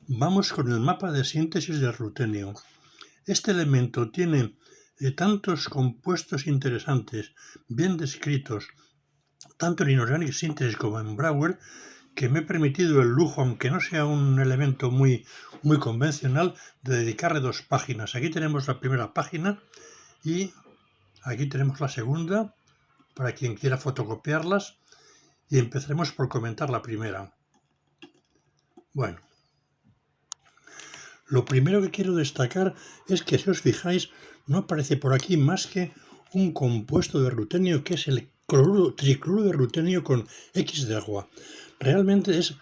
Vamos con el mapa de síntesis del rutenio. Este elemento tiene tantos compuestos interesantes, bien descritos, tanto en Inorganic Synthesis como en Brouwer, que me he permitido el lujo, aunque no sea un elemento muy convencional, de dedicarle 2 páginas. Aquí tenemos la primera página y aquí tenemos la segunda, para quien quiera fotocopiarlas, y empezaremos por comentar la primera. Bueno, lo primero que quiero destacar es que, si os fijáis, no aparece por aquí más que un compuesto de rutenio, que es el tricloruro de rutenio con X de agua. Realmente es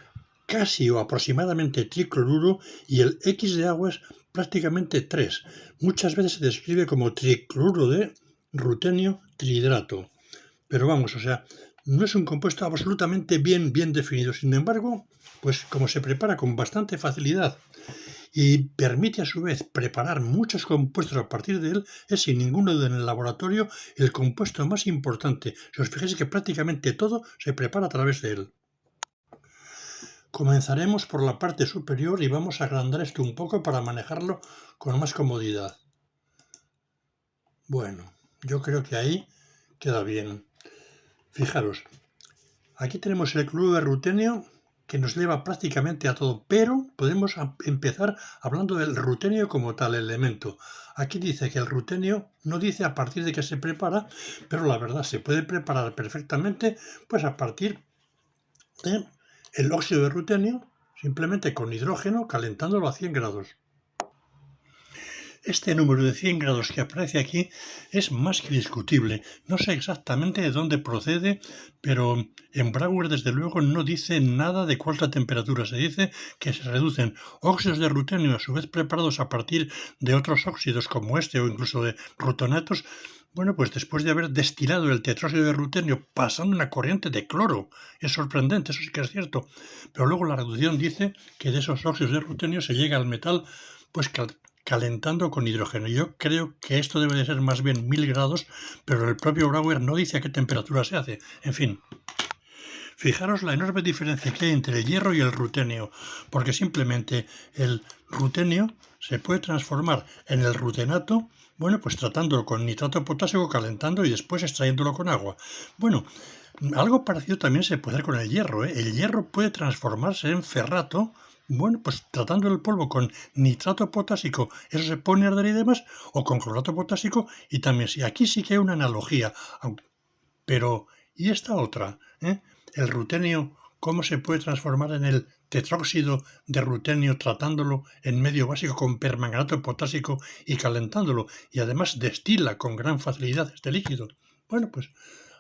casi o aproximadamente tricloruro y el X de agua es prácticamente 3. Muchas veces se describe como tricloruro de rutenio trihidrato. Pero vamos, o sea, no es un compuesto absolutamente bien definido. Sin embargo, pues como se prepara con bastante facilidad y permite a su vez preparar muchos compuestos a partir de él, es sin ningún duda en el laboratorio el compuesto más importante. Si os fijáis que prácticamente todo se prepara a través de él. Comenzaremos por la parte superior y vamos a agrandar esto un poco para manejarlo con más comodidad. Bueno, yo creo que ahí queda bien. Fijaros, aquí tenemos el cloruro de rutenio, que nos lleva prácticamente a todo, pero podemos empezar hablando del rutenio como tal elemento. Aquí dice que el rutenio no dice a partir de qué se prepara, pero la verdad se puede preparar perfectamente pues a partir del óxido de rutenio, simplemente con hidrógeno calentándolo a 100 grados. Este número de 100 grados que aparece aquí es más que discutible. No sé exactamente de dónde procede, pero en Brouwer desde luego no dice nada de cuál es la temperatura. Se dice que se reducen óxidos de rutenio a su vez preparados a partir de otros óxidos como este o incluso de rutonatos. Bueno, pues después de haber destilado el tetróxido de rutenio pasando una corriente de cloro. Es sorprendente, eso sí que es cierto. Pero luego la reducción dice que de esos óxidos de rutenio se llega al metal pues calentando con hidrógeno. Yo creo que esto debe de ser más bien 1000 grados, pero el propio Brouwer no dice a qué temperatura se hace. En fin, fijaros la enorme diferencia que hay entre el hierro y el rutenio, porque simplemente el rutenio se puede transformar en el rutenato, bueno, pues tratándolo con nitrato potásico, calentando y después extrayéndolo con agua. Bueno, algo parecido también se puede hacer con el hierro, ¿eh? El hierro puede transformarse en ferrato, bueno, pues tratando el polvo con nitrato potásico, eso se pone a arder y demás, o con clorato potásico, y también sí, aquí sí que hay una analogía, pero ¿y esta otra? El rutenio, ¿cómo se puede transformar en el tetróxido de rutenio tratándolo en medio básico con permanganato potásico y calentándolo? Y además destila con gran facilidad este líquido. Bueno, pues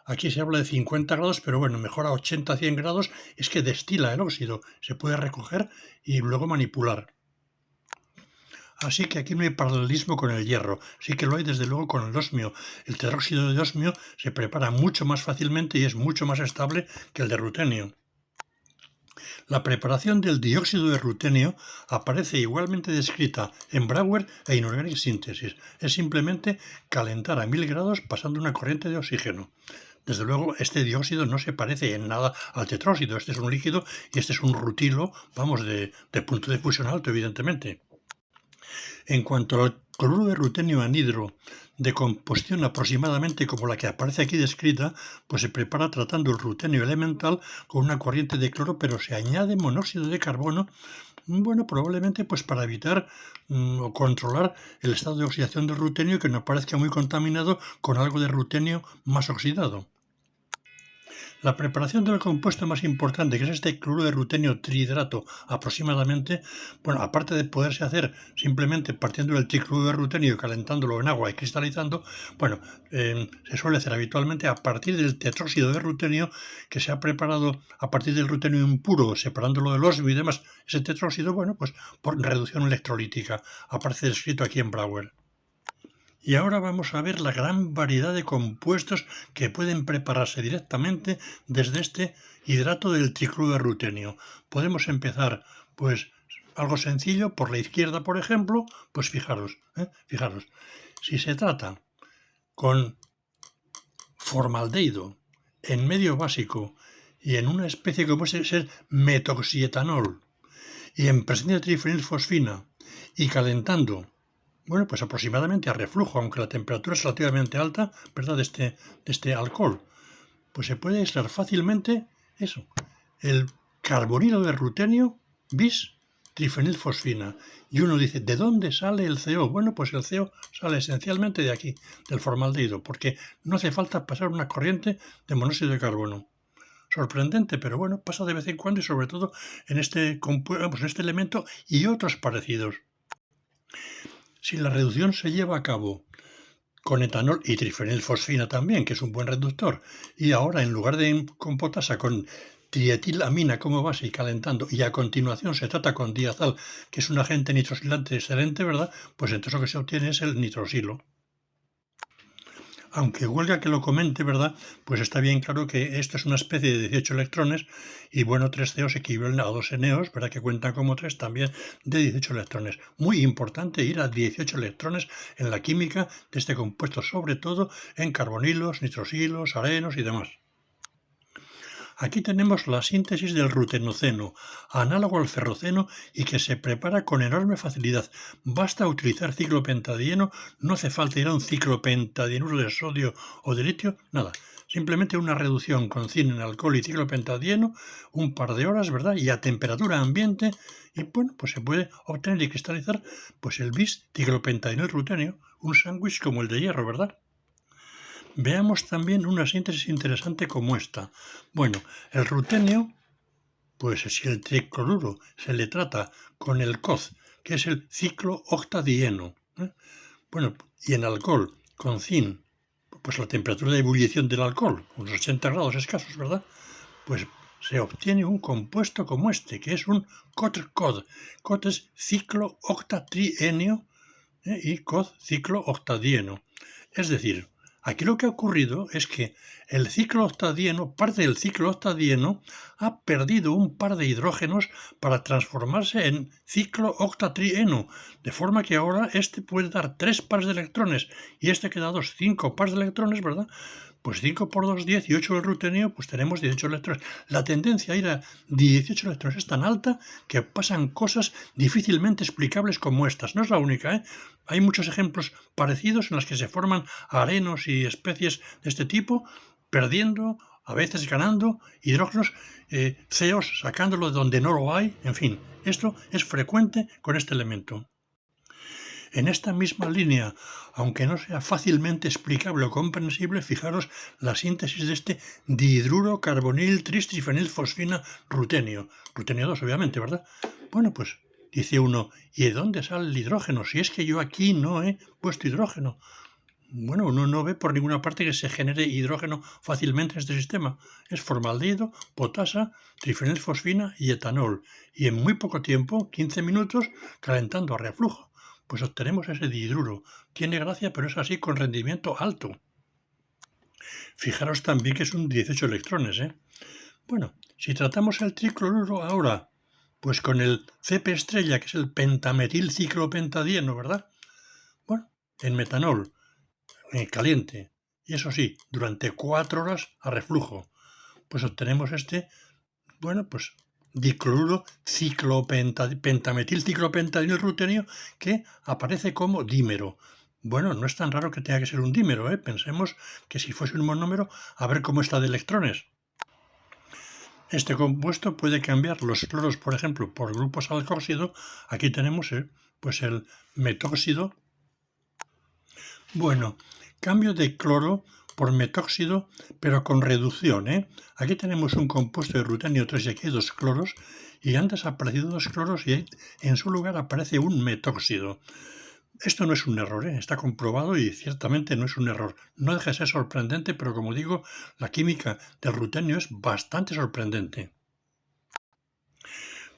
aquí se habla de 50 grados, pero bueno, mejor a 80-100 grados es que destila el óxido. Se puede recoger y luego manipular. Así que aquí no hay paralelismo con el hierro, sí que lo hay desde luego con el osmio. El tetróxido de osmio se prepara mucho más fácilmente y es mucho más estable que el de rutenio. La preparación del dióxido de rutenio aparece igualmente descrita en Brouwer e Inorganic Synthesis. Es simplemente calentar a 1000 grados pasando una corriente de oxígeno. Desde luego, este dióxido no se parece en nada al tetróxido. Este es un líquido y este es un rutilo, vamos, de punto de fusión alto, evidentemente. En cuanto al cloruro de rutenio anhidro, de composición aproximadamente como la que aparece aquí descrita, pues se prepara tratando el rutenio elemental con una corriente de cloro, pero se añade monóxido de carbono, bueno, probablemente pues para evitar o controlar el estado de oxidación del rutenio y que no parezca muy contaminado con algo de rutenio más oxidado. La preparación del compuesto más importante, que es este cloruro de rutenio trihidrato aproximadamente, bueno, aparte de poderse hacer simplemente partiendo del tricloruro de rutenio y calentándolo en agua y cristalizando, bueno, se suele hacer habitualmente a partir del tetróxido de rutenio que se ha preparado a partir del rutenio impuro, separándolo del osmio y demás. Ese tetróxido, bueno, pues por reducción electrolítica, aparece descrito aquí en Brouwer. Y ahora vamos a ver la gran variedad de compuestos que pueden prepararse directamente desde este hidrato del tricloruro de rutenio. Podemos empezar, pues, algo sencillo, por la izquierda, por ejemplo, pues fijaros, si se trata con formaldehído en medio básico y en una especie como puede ser metoxietanol, y en presencia de trifenilfosfina y calentando, bueno, pues aproximadamente a reflujo, aunque la temperatura es relativamente alta, ¿verdad?, de este alcohol, pues se puede aislar fácilmente eso, el carbonilo de rutenio bis trifenilfosfina. Y uno dice, ¿de dónde sale el CO? Bueno, pues el CO sale esencialmente de aquí, del formaldehído, porque no hace falta pasar una corriente de monóxido de carbono. Sorprendente, pero bueno, pasa de vez en cuando y sobre todo en en este elemento y otros parecidos. Si la reducción se lleva a cabo con etanol y trifenilfosfina también, que es un buen reductor, y ahora en lugar de con potasa con trietilamina como base y calentando, y a continuación se trata con diazal, que es un agente nitrosilante excelente, ¿verdad? Pues entonces lo que se obtiene es el nitrosilo. Aunque huelga que lo comente, ¿verdad? Pues está bien claro que esto es una especie de 18 electrones y bueno, 3 CEOs equivalen a 2 NEOs, ¿verdad? Que cuentan como 3 también de 18 electrones. Muy importante ir a 18 electrones en la química de este compuesto, sobre todo en carbonilos, nitrosilos, arenos y demás. Aquí tenemos la síntesis del rutenoceno, análogo al ferroceno y que se prepara con enorme facilidad. Basta utilizar ciclopentadieno, no hace falta ir a un ciclopentadienuro de sodio o de litio, nada. Simplemente una reducción con zinc en alcohol y ciclopentadieno, un par de horas, ¿verdad? Y a temperatura ambiente, y bueno, pues se puede obtener y cristalizar pues el bis ciclopentadieno rutenio, un sándwich como el de hierro, ¿verdad? Veamos también una síntesis interesante como esta. Bueno, el rutenio, pues si el tricloruro se le trata con el COZ, que es el ciclooctadieno, bueno, y en alcohol con zinc, pues la temperatura de ebullición del alcohol, unos 80 grados escasos, ¿verdad? Pues se obtiene un compuesto como este, que es un COTR-COD. COD es ciclooctatrienio y COD ciclooctadieno. Es decir, aquí lo que ha ocurrido es que el ciclooctadieno, parte del ciclooctadieno, ha perdido un par de hidrógenos para transformarse en ciclooctatrieno, de forma que ahora este puede dar 3 pares de electrones y este que da 5 pares de electrones, ¿verdad? Pues 5 por 2, 10 y 8 el rutenio, pues tenemos 18 electrones. La tendencia a ir a 18 electrones es tan alta que pasan cosas difícilmente explicables como estas. No es la única, ¿eh? Hay muchos ejemplos parecidos en los que se forman arenos y especies de este tipo, perdiendo, a veces ganando, hidrógenos, CEOs sacándolo de donde no lo hay, en fin, esto es frecuente con este elemento. En esta misma línea, aunque no sea fácilmente explicable o comprensible, fijaros la síntesis de este dihidruro carbonil tristrifenilfosfina rutenio. Rutenio 2, obviamente, ¿verdad? Bueno, pues dice uno, ¿y de dónde sale el hidrógeno? Si es que yo aquí no he puesto hidrógeno. Bueno, uno no ve por ninguna parte que se genere hidrógeno fácilmente en este sistema. Es formaldehído, potasa, trifenilfosfina y etanol. Y en muy poco tiempo, 15 minutos, calentando a reflujo, pues obtenemos ese dihidruro. Tiene gracia, pero es así con rendimiento alto. Fijaros también que son 18 electrones, ¿eh? Bueno, si tratamos el tricloruro ahora, pues con el CP estrella, que es el pentametilciclopentadieno, ¿verdad? Bueno, en metanol, caliente, y eso sí, durante 4 horas a reflujo, pues obtenemos bueno, pues dicloruro pentametilciclopentadieno rutenio que aparece como dímero. Bueno, no es tan raro que tenga que ser un dímero, ¿eh? Pensemos que si fuese un monómero, a ver cómo está de electrones. Este compuesto puede cambiar los cloros, por ejemplo, por grupos alcóxido. Aquí tenemos pues el metóxido. Bueno, cambio de cloro por metóxido, pero con reducción, ¿eh? Aquí tenemos un compuesto de rutenio 3 y aquí hay 2 cloros, y antes ha aparecido 2 cloros y en su lugar aparece un metóxido. Esto no es un error, ¿eh? Está comprobado y ciertamente no es un error. No deja de ser sorprendente, pero como digo, la química del rutenio es bastante sorprendente.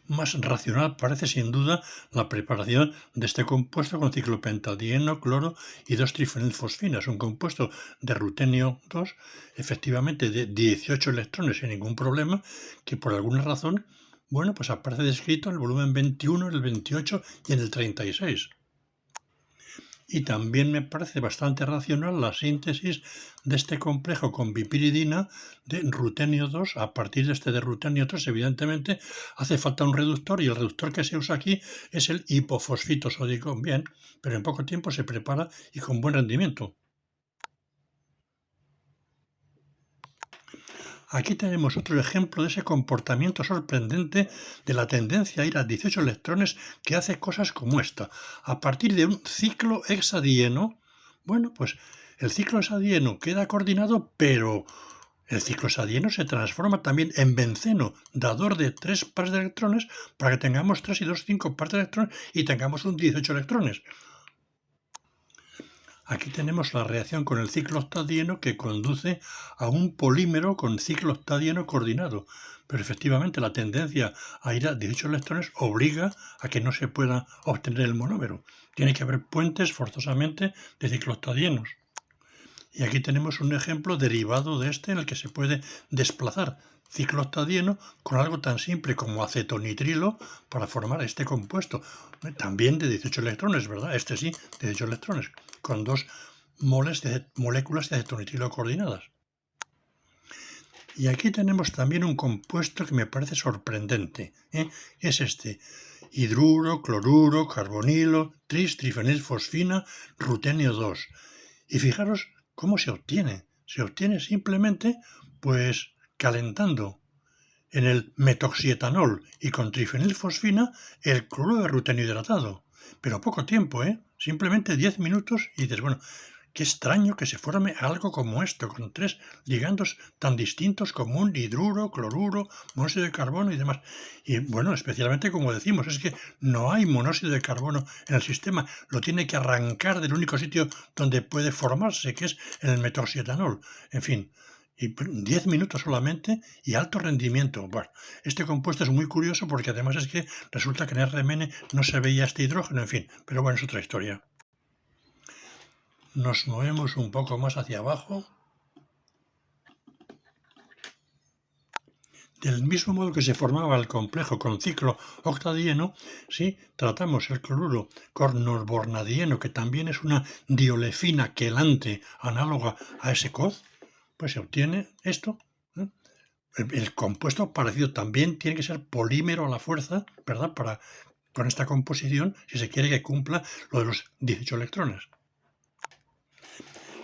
Más racional parece sin duda la preparación de este compuesto con ciclopentadieno, cloro y 2-trifenilfosfina. Es un compuesto de rutenio 2, efectivamente de 18 electrones sin ningún problema, que por alguna razón, bueno, pues aparece descrito en el volumen 21, en el 28 y en el 36. Y también me parece bastante racional la síntesis de este complejo con pipiridina de rutenio 2. A partir de este de rutenio 3, evidentemente, hace falta un reductor y el reductor que se usa aquí es el hipofosfito sódico. Bien, pero en poco tiempo se prepara y con buen rendimiento. Aquí tenemos otro ejemplo de ese comportamiento sorprendente de la tendencia a ir a 18 electrones que hace cosas como esta. A partir de un ciclo hexadieno, bueno, pues el ciclo hexadieno queda coordinado, pero el ciclo hexadieno se transforma también en benceno, dador de 3 pares de electrones, para que tengamos 3 y 2, 5 pares de electrones y tengamos un 18 electrones. Aquí tenemos la reacción con el ciclo octadieno que conduce a un polímero con ciclo octadieno coordinado. Pero efectivamente la tendencia a ir a 18 electrones obliga a que no se pueda obtener el monómero. Tiene que haber puentes forzosamente de ciclo octadienos. Y aquí tenemos un ejemplo derivado de este en el que se puede desplazar ciclo octadieno con algo tan simple como acetonitrilo para formar este compuesto. También de 18 electrones, ¿verdad? Este sí, de 18 electrones, con 2 moléculas de acetonitrilo coordinadas. Y aquí tenemos también un compuesto que me parece sorprendente. Es este: hidruro, cloruro, carbonilo, trifenilfosfina, rutenio 2. Y fijaros cómo se obtiene. Se obtiene simplemente, pues, calentando en el metoxietanol y con trifenilfosfina el cloruro de rutenio hidratado. Pero poco tiempo, simplemente 10 minutos y dices, bueno, qué extraño que se forme algo como esto, con 3 ligandos tan distintos como un hidruro, cloruro, monóxido de carbono y demás. Y bueno, especialmente como decimos, es que no hay monóxido de carbono en el sistema, lo tiene que arrancar del único sitio donde puede formarse, que es en el metoxietanol. En fin, y 10 minutos solamente y alto rendimiento. Bueno, este compuesto es muy curioso porque además es que resulta que en RMN no se veía este hidrógeno, en fin, pero bueno, es otra historia. Nos movemos un poco más hacia abajo. Del mismo modo que se formaba el complejo con ciclo octadieno, si tratamos el cloruro con norbornadieno, que también es una diolefina quelante análoga a ese COD, pues se obtiene esto. El compuesto parecido también tiene que ser polímero a la fuerza, ¿verdad? Con esta composición, si se quiere que cumpla lo de los 18 electrones.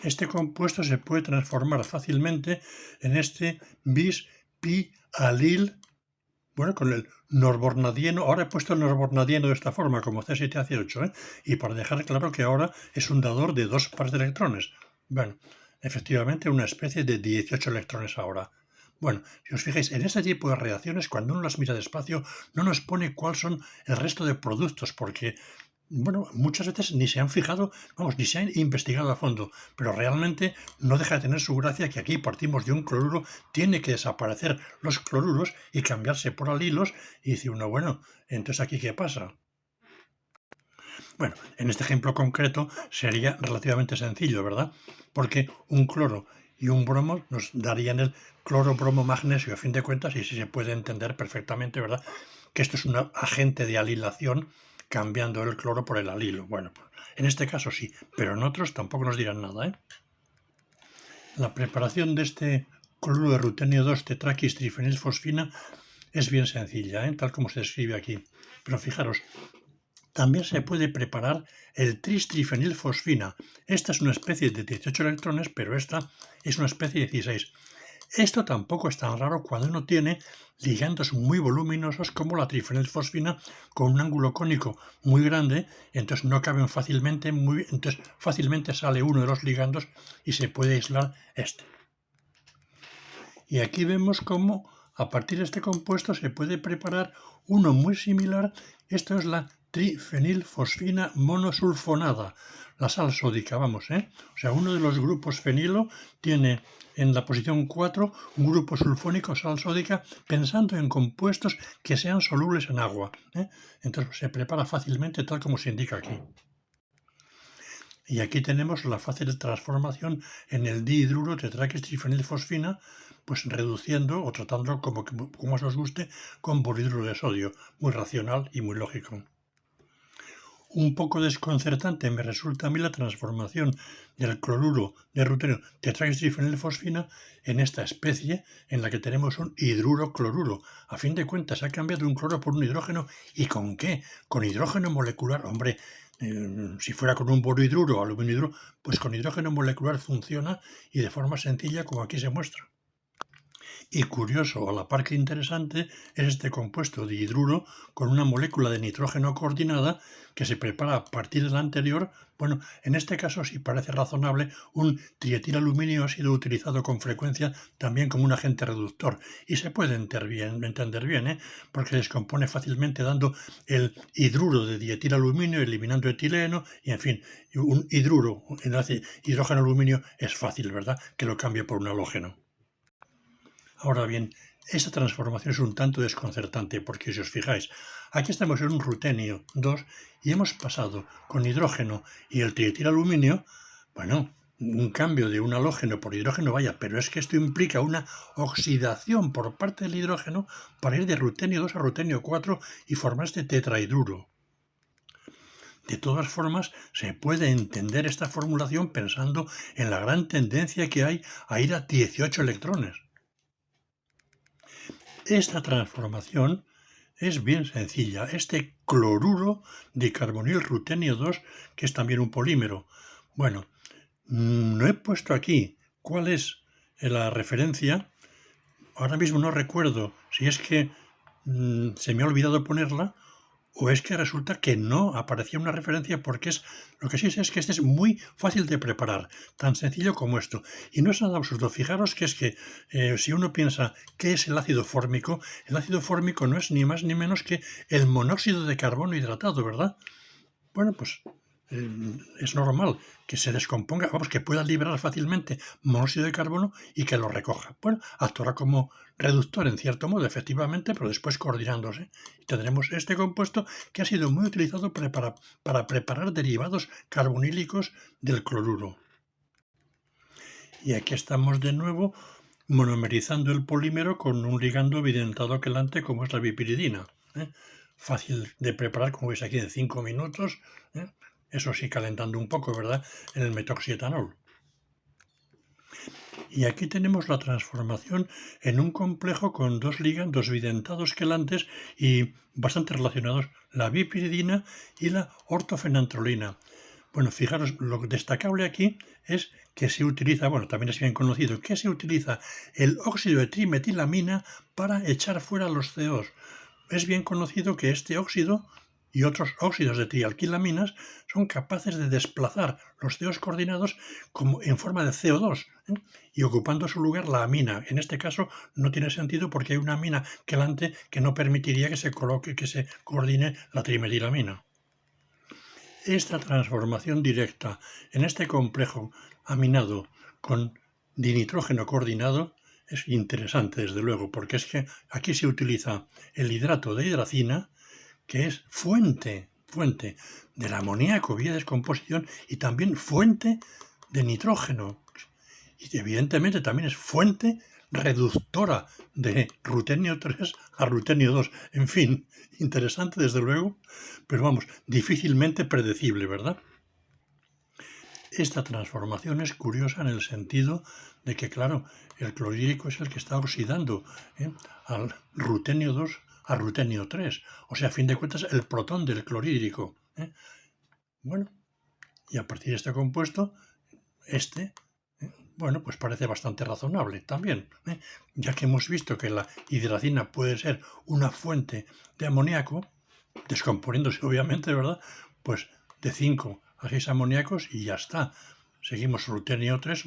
Este compuesto se puede transformar fácilmente en este bis-pi-alil, bueno, con el norbornadieno. Ahora he puesto el norbornadieno de esta forma, como C7H8, y para dejar claro que ahora es un dador de 2 pares de electrones. Bueno, efectivamente una especie de 18 electrones ahora. Bueno, si os fijáis, en este tipo de reacciones, cuando uno las mira despacio, no nos pone cuáles son el resto de productos, porque bueno, muchas veces ni se han fijado, vamos, ni se han investigado a fondo, pero realmente no deja de tener su gracia que aquí partimos de un cloruro, tiene que desaparecer los cloruros y cambiarse por alilos, y dice uno, bueno, entonces aquí ¿qué pasa? Bueno, en este ejemplo concreto sería relativamente sencillo, ¿verdad? Porque un cloro y un bromo nos darían el cloro-bromo-magnesio a fin de cuentas, y sí se puede entender perfectamente, ¿verdad? Que esto es un agente de alilación cambiando el cloro por el alilo. Bueno, pues, en este caso sí, pero en otros tampoco nos dirán nada, La preparación de este cloruro de rutenio 2 tetraquistrifenilfosfina es bien sencilla, tal como se describe aquí. Pero fijaros, también se puede preparar el tristrifenilfosfina. Esta es una especie de 18 electrones, pero esta es una especie de 16. Esto tampoco es tan raro cuando uno tiene ligandos muy voluminosos como la trifenilfosfina con un ángulo cónico muy grande, entonces no caben fácilmente, entonces fácilmente sale uno de los ligandos y se puede aislar este. Y aquí vemos cómo a partir de este compuesto se puede preparar uno muy similar. Esto es la trifenilfosfina monosulfonada, la sal sódica, vamos, O sea, uno de los grupos fenilo tiene en la posición 4 un grupo sulfónico, sal sódica, pensando en compuestos que sean solubles en agua. Entonces se prepara fácilmente tal como se indica aquí. Y aquí tenemos la fácil transformación en el dihidruro tetraquistrifenilfosfina, pues reduciendo o tratándolo como más os guste con borhidruro de sodio, muy racional y muy lógico. Un poco desconcertante me resulta a mí la transformación del cloruro de rutenio tetrahidrogenilfosfina en esta especie en la que tenemos un hidruro cloruro. A fin de cuentas, ha cambiado un cloro por un hidrógeno. ¿Y con qué? Con hidrógeno molecular. Hombre, si fuera con un borohidruro o aluminio hidruro, pues con hidrógeno molecular funciona y de forma sencilla como aquí se muestra. Y curioso, a la par que interesante, es este compuesto de hidruro con una molécula de nitrógeno coordinada que se prepara a partir de la anterior. Bueno, en este caso sí parece razonable un trietilaluminio ha sido utilizado con frecuencia también como un agente reductor y se puede entender bien, porque se descompone fácilmente dando el hidruro de dietilaluminio, eliminando etileno y en fin, un hidruro, enlace hidrógeno-aluminio es fácil, ¿verdad?, que lo cambie por un halógeno. Ahora bien, esta transformación es un tanto desconcertante porque si os fijáis, aquí estamos en un rutenio 2 y hemos pasado con hidrógeno y el trietilaluminio, bueno, un cambio de un halógeno por hidrógeno, vaya, pero es que esto implica una oxidación por parte del hidrógeno para ir de rutenio 2 a rutenio 4 y formar este tetrahidruro. De todas formas, se puede entender esta formulación pensando en la gran tendencia que hay a ir a 18 electrones. Esta transformación es bien sencilla. Este cloruro de carbonil rutenio 2, que es también un polímero. Bueno, no he puesto aquí cuál es la referencia. Ahora mismo no recuerdo si es que se me ha olvidado ponerla o es que resulta que no aparecía una referencia porque lo que sí sé es que este es muy fácil de preparar, tan sencillo como esto. Y no es nada absurdo. Fijaros que es que si uno piensa qué es el ácido fórmico no es ni más ni menos que el monóxido de carbono hidratado, ¿verdad? Bueno, pues es normal que se descomponga, vamos, que pueda liberar fácilmente monóxido de carbono y que lo recoja. Bueno, actuará como reductor en cierto modo, efectivamente, pero después coordinándose. Y tendremos este compuesto que ha sido muy utilizado para preparar derivados carbonílicos del cloruro. Y aquí estamos de nuevo monomerizando el polímero con un ligando evidentado quelante como es la piperidina. Fácil de preparar, como veis aquí, en 5 minutos. Eso sí, calentando un poco, ¿verdad?, en el metoxietanol. Y aquí tenemos la transformación en un complejo con dos ligandos bidentados quelantes y bastante relacionados, la piperidina y la ortofenantrolina. Bueno, fijaros, lo destacable aquí es que se utiliza, bueno, también es bien conocido, que se utiliza el óxido de trimetilamina para echar fuera los COs. Es bien conocido que este óxido y otros óxidos de trialquilaminas son capaces de desplazar los COs coordinados como en forma de CO2 y ocupando su lugar la amina. En este caso no tiene sentido porque hay una amina quelante que no permitiría que se coordine la trimetilamina. Esta transformación directa en este complejo aminado con dinitrógeno coordinado es interesante, desde luego, porque es que aquí se utiliza el hidrato de hidracina, que es fuente del amoníaco vía descomposición y también fuente de nitrógeno. Y evidentemente también es fuente reductora de rutenio 3 a rutenio 2. En fin, interesante desde luego, pero vamos, difícilmente predecible, ¿verdad? Esta transformación es curiosa en el sentido de que, claro, el clorhídrico es el que está oxidando al rutenio 2 a rutenio 3. O sea, a fin de cuentas, el protón del clorhídrico. Bueno, y a partir de este compuesto, bueno, pues parece bastante razonable también, ya que hemos visto que la hidracina puede ser una fuente de amoníaco, descomponiéndose obviamente, ¿verdad? Pues de 5 a 6 amoníacos y ya está. Seguimos rutenio 3.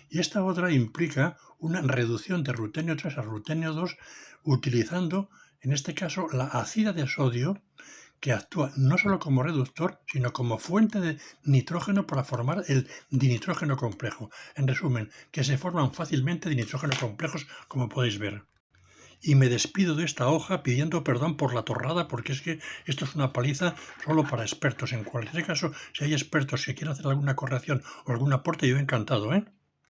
Y esta otra implica una reducción de rutenio 3 a rutenio 2 utilizando, en este caso, la ácida de sodio, que actúa no solo como reductor, sino como fuente de nitrógeno para formar el dinitrógeno complejo. En resumen, que se forman fácilmente dinitrógenos complejos, como podéis ver. Y me despido de esta hoja pidiendo perdón por la torrada, porque es que esto es una paliza solo para expertos. En cualquier caso, si hay expertos que quieran hacer alguna corrección o algún aporte, yo encantado,